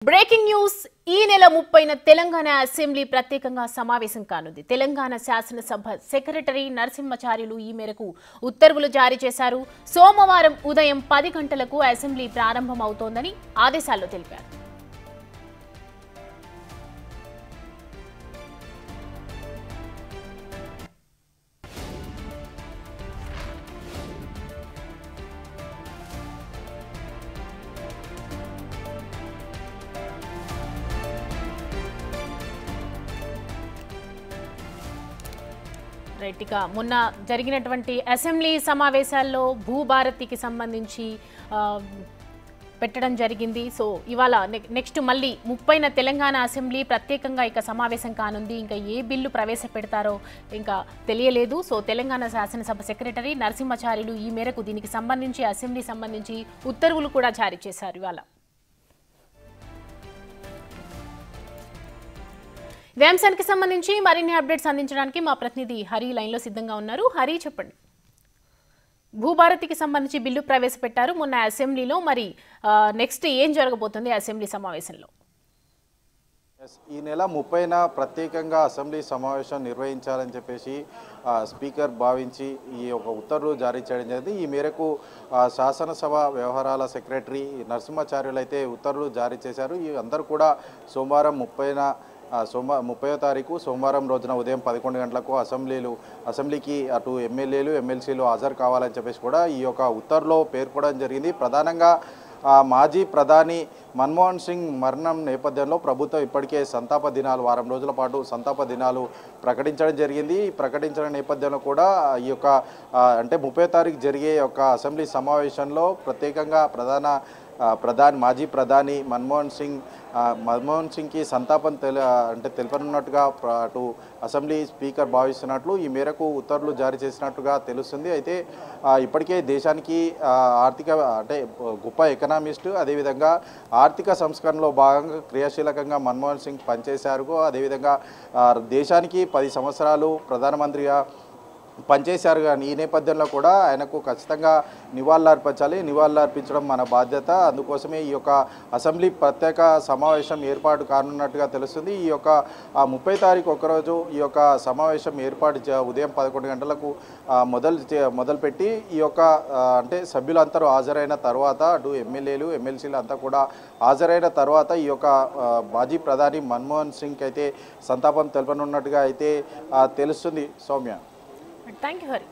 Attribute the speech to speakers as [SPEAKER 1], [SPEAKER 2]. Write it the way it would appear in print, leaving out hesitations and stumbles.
[SPEAKER 1] Breaking news ఈ నెల 30న Telangana assembly ప్రత్యేకంగా సమావేశం కానుంది. తెలంగాణ శాసనసభ సెక్రటరీ నరసింహాచార్యులు ఈ మేరకు ఉత్తర్వులు జారీ చేశారు. సోమవారం ఉదయం 10 గంటలకు అసెంబ్లీ ప్రారంభమవుతోందని ఆదేశాల్లో తెలిపారు. రైట్గా మొన్న జరిగినటువంటి అసెంబ్లీ సమావేశాల్లో భూభారతికి సంబంధించి పెట్టడం జరిగింది. సో ఇవాళ నెక్స్ట్ మళ్ళీ 30న తెలంగాణ అసెంబ్లీ ప్రత్యేకంగా ఇక సమావేశం కానుంది. ఇంకా ఏ బిల్లు ప్రవేశపెడతారో ఇంకా తెలియలేదు. సో తెలంగాణ శాసనసభ సెక్రటరీ నరసింహాచార్యులు ఈ మేరకు దీనికి సంబంధించి అసెంబ్లీ సంబంధించి ఉత్తర్వులు కూడా జారీ చేశారు. ఇవాళ ఇదే అంశానికి సంబంధించి మరిన్ని అప్డేట్స్ అందించడానికి మా ప్రతినిధి హరి లైన్లో సిద్ధంగా ఉన్నారు. హరి, చెప్పండి. భూభారతికి సంబంధించి బిల్లు ప్రవేశపెట్టారు మొన్న అసెంబ్లీలో, మరి నెక్స్ట్ ఏం జరగబోతుంది అసెంబ్లీ సమావేశంలో?
[SPEAKER 2] ఈ నెల 30న ప్రత్యేకంగా అసెంబ్లీ సమావేశం నిర్వహించాలని చెప్పేసి స్పీకర్ భావించి ఈ ఒక ఉత్తర్వులు జారీ చేయడం జరిగింది. ఈ మేరకు శాసనసభ వ్యవహారాల సెక్రటరీ నరసింహాచార్యులు అయితే ఉత్తర్వులు జారీ చేశారు. ఈ అందరూ కూడా సోమవారం 30వ తారీఖు సోమవారం రోజున ఉదయం 11 గంటలకు అసెంబ్లీకి అటు ఎమ్మెల్యేలు ఎమ్మెల్సీలు హాజరు కావాలని చెప్పేసి కూడా ఈ యొక్క ఉత్తర్వులో పేర్కొనడం జరిగింది. ప్రధానంగా మాజీ ప్రధాని మన్మోహన్ సింగ్ మరణం నేపథ్యంలో ప్రభుత్వం ఇప్పటికే సంతాప దినాలు వారం రోజుల పాటు సంతాప దినాలు ప్రకటించడం జరిగింది. ప్రకటించిన నేపథ్యంలో కూడా ఈ యొక్క అంటే 30వ తారీఖు జరిగే యొక్క అసెంబ్లీ సమావేశంలో ప్రత్యేకంగా మాజీ ప్రధాని మన్మోహన్ సింగ్కి సంతాపం తెలపనున్నట్టుగా అటు అసెంబ్లీ స్పీకర్ భావిస్తున్నట్లు ఈ మేరకు ఉత్తర్వులు జారీ చేసినట్టుగా తెలుస్తుంది. అయితే ఇప్పటికే దేశానికి గొప్ప ఎకనామిస్టు, అదేవిధంగా ఆర్థిక సంస్కరణలో భాగంగా క్రియాశీలకంగా మన్మోహన్ సింగ్ పనిచేశారు. అదేవిధంగా దేశానికి 10 సంవత్సరాలు ప్రధానమంత్రిగా పనిచేశారు. కానీ ఈ నేపథ్యంలో కూడా ఆయనకు ఖచ్చితంగా నివాళులు అర్పించడం మన బాధ్యత. అందుకోసమే ఈ యొక్క అసెంబ్లీ ప్రత్యేక సమావేశం ఏర్పాటు కానున్నట్టుగా తెలుస్తుంది. ఈ యొక్క 30వ తారీఖు ఒకరోజు ఈ యొక్క సమావేశం ఉదయం 11 గంటలకు మొదలుపెట్టి ఈ యొక్క అంటే సభ్యులందరూ హాజరైన తర్వాత అటు ఎమ్మెల్యేలు ఎమ్మెల్సీలు అంతా కూడా హాజరైన తర్వాత ఈ యొక్క మాజీ ప్రధాని మన్మోహన్ సింగ్కి అయితే సంతాపం తెలపనున్నట్టుగా అయితే తెలుస్తుంది. Soumya,
[SPEAKER 1] thank you Hari.